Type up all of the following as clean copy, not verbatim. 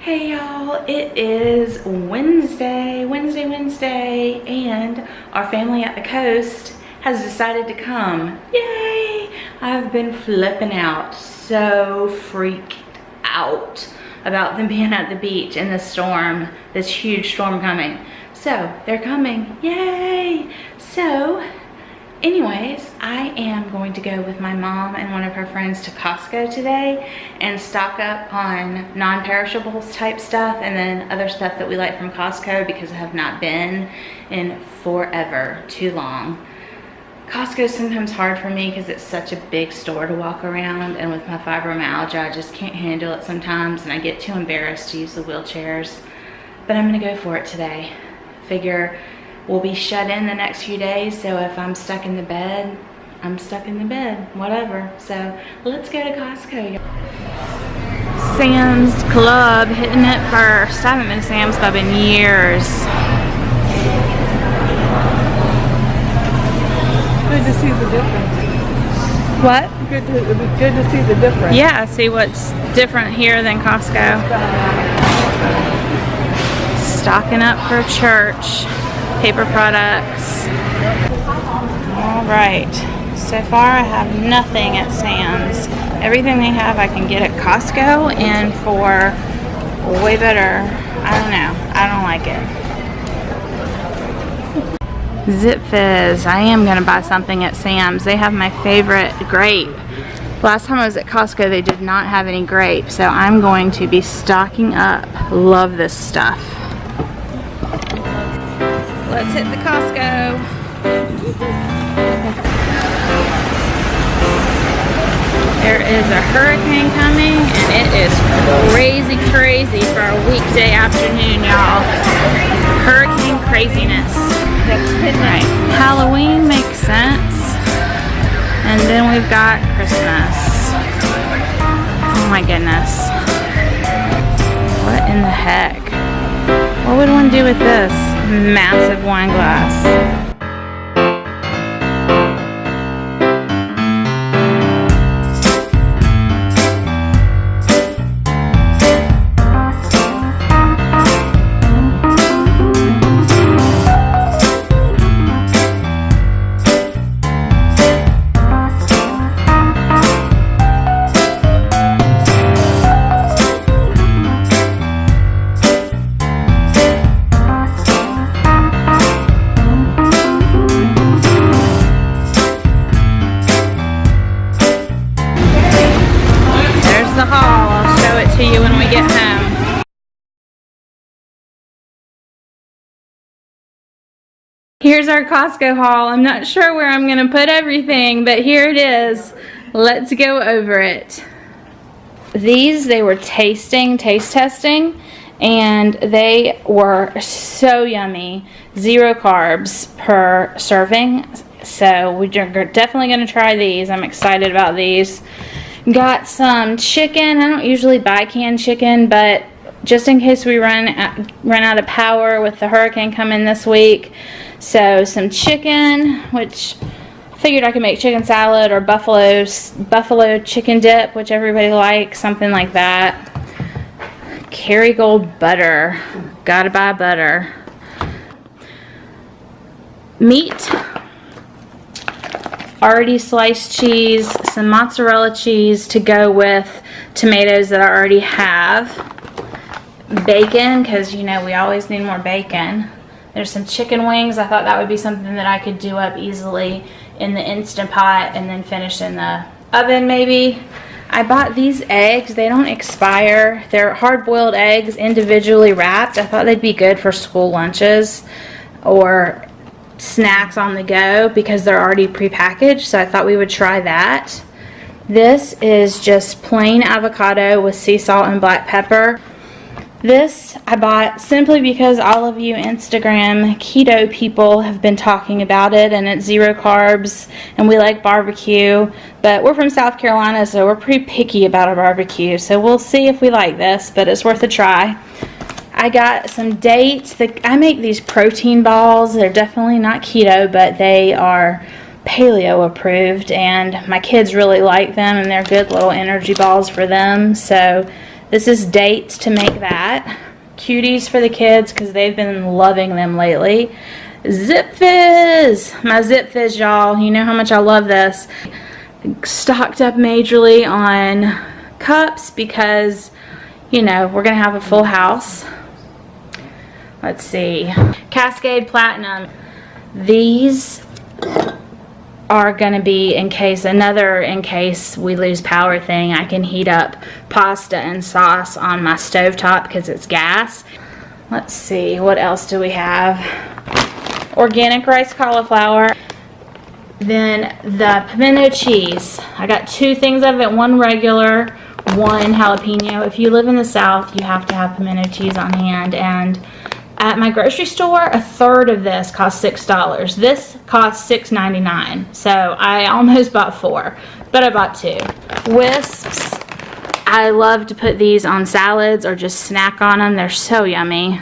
Hey y'all, it is Wednesday, and our family at the coast has decided to come. Yay! I've been flipping out, so freaked out about them being at the beach in the storm, this huge storm coming. So they're coming, yay! So anyways, I am going to go with my mom and one of her friends to Costco today and stock up on non-perishables type stuff and then other stuff that we like from Costco because I have not been in forever, too long. Costco is sometimes hard for me because it's such a big store to walk around, and with my fibromyalgia, I just can't handle it sometimes and I get too embarrassed to use the wheelchairs. But I'm gonna go for it today. Figure we'll be shut in the next few days, so if I'm stuck in the bed, I'm stuck in the bed, whatever. So let's go to Costco. Sam's Club, hitting it first. I haven't been to Sam's Club in years. Good to see the difference. What? It'd be good to see the difference. Yeah, see what's different here than Costco. Stocking up for church. Paper products. All right, so far I have nothing at Sam's. Everything they have I can get at Costco, and for way better. I don't know, I don't like it. Zip Fizz, I am gonna buy something at Sam's. They have my favorite grape. Last time I was at Costco they did not have any grape, so I'm going to be stocking up. Love this stuff. Let's hit the Costco. There is a hurricane coming, and it is crazy for a weekday afternoon, y'all. Hurricane craziness. Right. Halloween makes sense. And then we've got Christmas. Oh my goodness. What in the heck? What would one do with this massive wine glass? The haul. I'll show it to you when we get home. Here's our Costco haul. I'm not sure where I'm gonna put everything, but here it is. Let's go over it. They were taste testing, and they were so yummy. 0 carbs per serving, so we're definitely gonna try these. I'm excited about these. Got some chicken. I don't usually buy canned chicken, but just in case we run out of power with the hurricane coming this week. So some chicken, which I figured I could make chicken salad or buffalo chicken dip, which everybody likes, something like that. Kerrygold butter. Gotta buy butter. Meat. Already sliced cheese, some mozzarella cheese to go with tomatoes that I already have. Bacon, because you know we always need more bacon. There's some chicken wings. I thought that would be something that I could do up easily in the Instant Pot and then finish in the oven maybe. I bought these eggs. They don't expire. They're hard-boiled eggs, individually wrapped. I thought they'd be good for school lunches or snacks on the go because they're already prepackaged, so I thought we would try that. This is just plain avocado with sea salt and black pepper. This I bought simply because all of you Instagram keto people have been talking about it, and it's 0 carbs and we like barbecue, but we're from South Carolina, so we're pretty picky about our barbecue, so we'll see if we like this, but it's worth a try. I got some dates. I make these protein balls. They're definitely not keto, but they are paleo approved, and my kids really like them, and they're good little energy balls for them. So This is dates to make that. Cuties for the kids because they've been loving them lately. Zip Fizz! My Zip Fizz, y'all. You know how much I love this. Stocked up majorly on cups because, you know, we're going to have a full house. Let's see. Cascade Platinum. These are going to be in case we lose power thing. I can heat up pasta and sauce on my stovetop because it's gas. Let's see, what else do we have? Organic rice cauliflower. Then the pimento cheese. I got 2 things of it, 1 regular, 1 jalapeno. If you live in the South, you have to have pimento cheese on hand. And at my grocery store, 1/3 of this cost $6. This cost $6.99. So I almost bought 4, but I bought 2. Wisps. I love to put these on salads or just snack on them. They're so yummy.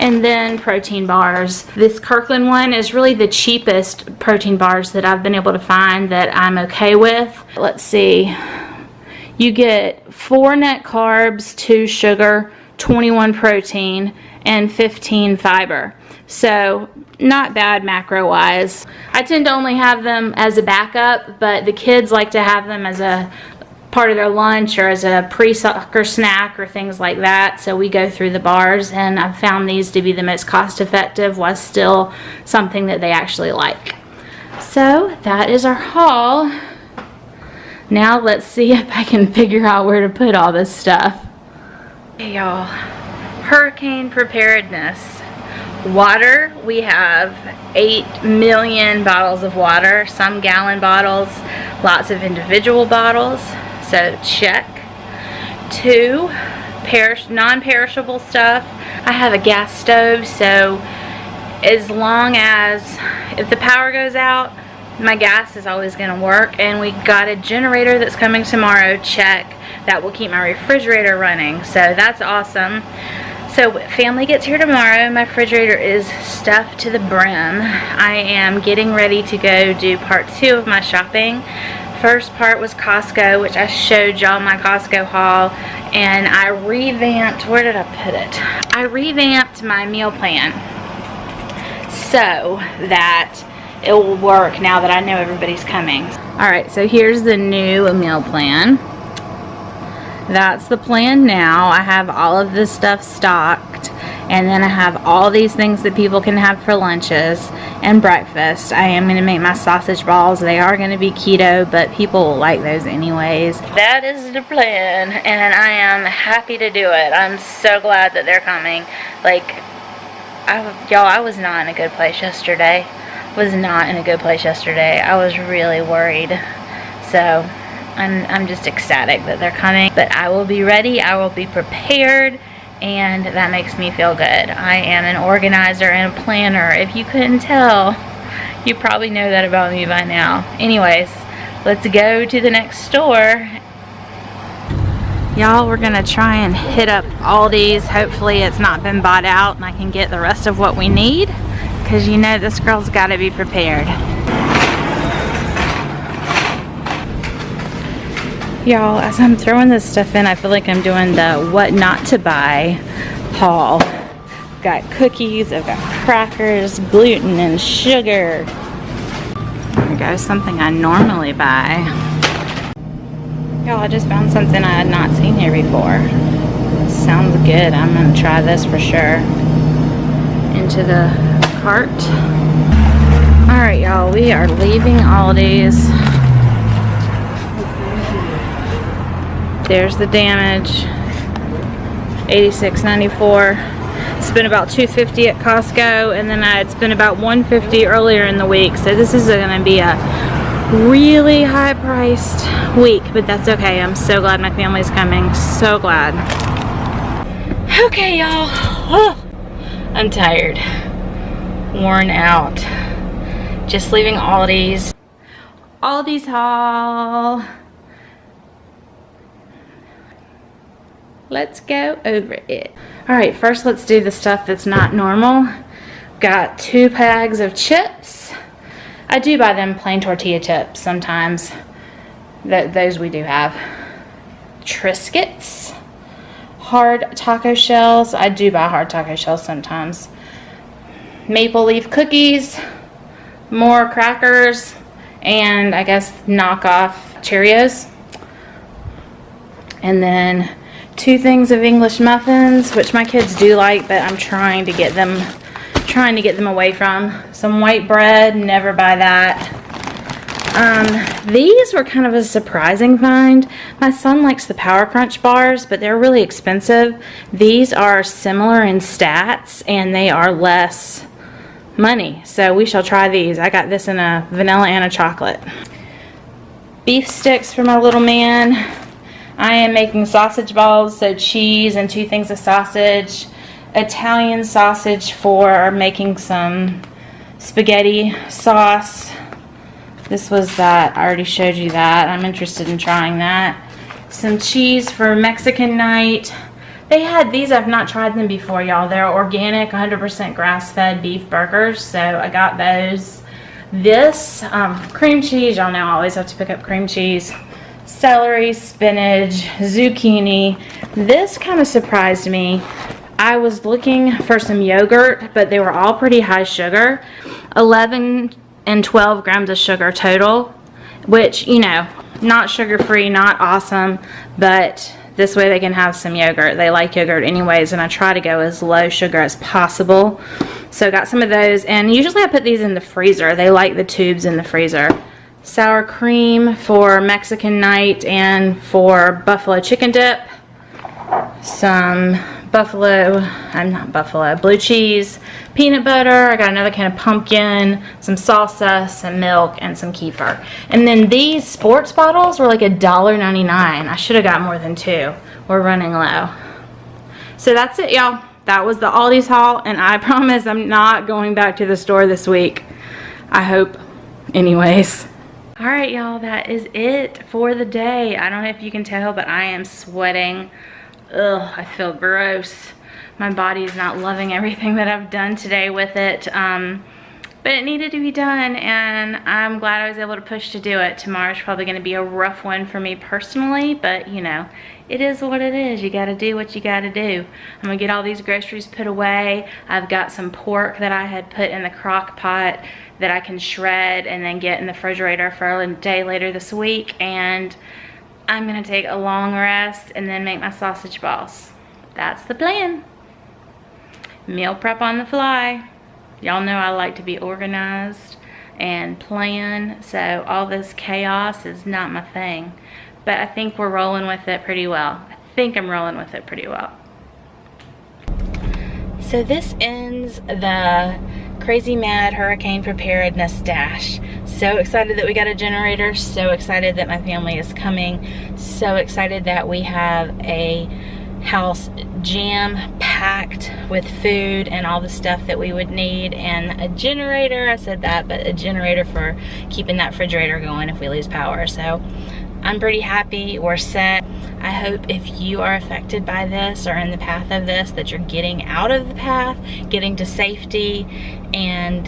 And then protein bars. This Kirkland one is really the cheapest protein bars that I've been able to find that I'm okay with. Let's see. You get 4 net carbs, 2 sugar, 21 protein, and 15 fiber. So not bad macro wise. I tend to only have them as a backup, but the kids like to have them as a part of their lunch or as a pre-soccer snack or things like that. So we go through the bars, and I've found these to be the most cost effective while still something that they actually like. So that is our haul. Now let's see if I can figure out where to put all this stuff. Hey y'all, hurricane preparedness. Water, we have 8 million bottles of water, some gallon bottles, lots of individual bottles, so check. 2, non-perishable stuff. I have a gas stove, so as long as if the power goes out, my gas is always going to work. And we got a generator that's coming tomorrow, check. That will keep my refrigerator running, so that's awesome. So family gets here tomorrow. My refrigerator is stuffed to the brim. I am getting ready to go do part 2 of my shopping. First part was Costco, which I showed y'all my Costco haul, and I revamped, where did I put it? I revamped my meal plan so that it will work now that I know everybody's coming. Alright, so here's the new meal plan. That's the plan now. I have all of this stuff stocked, and then I have all these things that people can have for lunches and breakfast. I am going to make my sausage balls. They are going to be keto, but people will like those anyways. That is the plan, and I am happy to do it. I'm so glad that they're coming. Like, y'all, I was not in a good place yesterday. I was really worried. So I'm just ecstatic that they're coming, but I will be ready, I will be prepared, and that makes me feel good. I am an organizer and a planner. If you couldn't tell, you probably know that about me by now. Anyways, let's go to the next store. Y'all, we're gonna try and hit up Aldi's. Hopefully it's not been bought out and I can get the rest of what we need, because you know this girl's got to be prepared. Y'all, as I'm throwing this stuff in, I feel like I'm doing the what not to buy haul. Got cookies, I've got crackers, gluten and sugar. There goes something I normally buy. Y'all, I just found something I had not seen here before. Sounds good. I'm gonna try this for sure. Into the cart. Alright y'all, we are leaving Aldi's. There's the damage. $86.94. It's been about $2.50 at Costco, and then I'd spent about $1.50 earlier in the week. So this is going to be a really high-priced week, but that's okay. I'm so glad my family's coming. So glad. Okay, y'all. Oh, I'm tired. Worn out. Just leaving Aldi's. Aldi's haul. Let's go over it. Alright, first let's do the stuff that's not normal. Got 2 bags of chips. I do buy them plain tortilla chips sometimes. Those we do have. Triscuits. hard taco shells. I do buy hard taco shells sometimes. Maple leaf cookies, more crackers, and I guess knockoff Cheerios. And then 2 things of English muffins, which my kids do like, but I'm trying to get them away from. Some white bread, never buy that. These were kind of a surprising find. My son likes the Power Crunch bars, but they're really expensive. These are similar in stats, and they are less money, so we shall try these. I got this in a vanilla and a chocolate. Beef sticks for my little man. I am making sausage balls, so cheese and 2 things of sausage. Italian sausage for making some spaghetti sauce. This was that. I already showed you that. I'm interested in trying that. Some cheese for Mexican night. They had these. I've not tried them before, y'all. They're organic, 100% grass-fed beef burgers, so I got those. This cream cheese. Y'all know I always have to pick up cream cheese. Celery, spinach, zucchini. This kind of surprised me. I was looking for some yogurt, but they were all pretty high sugar. 11 and 12 grams of sugar total, which, you know, not sugar-free, not awesome, but this way they can have some yogurt. They like yogurt anyways, and I try to go as low sugar as possible. So got some of those, and usually I put these in the freezer. They like the tubes in the freezer. Sour cream for Mexican night and for buffalo chicken dip. Some blue cheese, peanut butter. I got another can of pumpkin, some salsa, some milk, and some kefir. And then these sports bottles were like $1.99. I should have got more than 2. We're running low. So that's it, y'all. That was the Aldi's haul, and I promise I'm not going back to the store this week. I hope. Anyways. Alright, y'all, that is it for the day. I don't know if you can tell, but I am sweating. Ugh, I feel gross. My body is not loving everything that I've done today with it. But it needed to be done, and I'm glad I was able to push to do it. Tomorrow's probably going to be a rough one for me personally, but you know, it is what it is. You got to do what you got to do. I'm going to get all these groceries put away. I've got some pork that I had put in the crock pot that I can shred and then get in the refrigerator for a day later this week, and I'm going to take a long rest and then make my sausage balls. That's the plan. Meal prep on the fly. Y'all know I like to be organized and plan, so all this chaos is not my thing. But I think we're rolling with it pretty well. I think I'm rolling with it pretty well. So this ends the Crazy Mad Hurricane Preparedness Dash. So excited that we got a generator, so excited that my family is coming, so excited that we have a house jam-packed with food and all the stuff that we would need, and a generator. I said that, but a generator for keeping that refrigerator going if we lose power. So I'm pretty happy. We're set. I hope if you are affected by this or in the path of this, that you're getting out of the path, getting to safety, and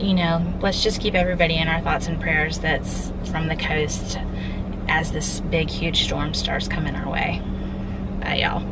you know, let's just keep everybody in our thoughts and prayers that's from the coast as this big huge storm starts coming our way. Bye, y'all.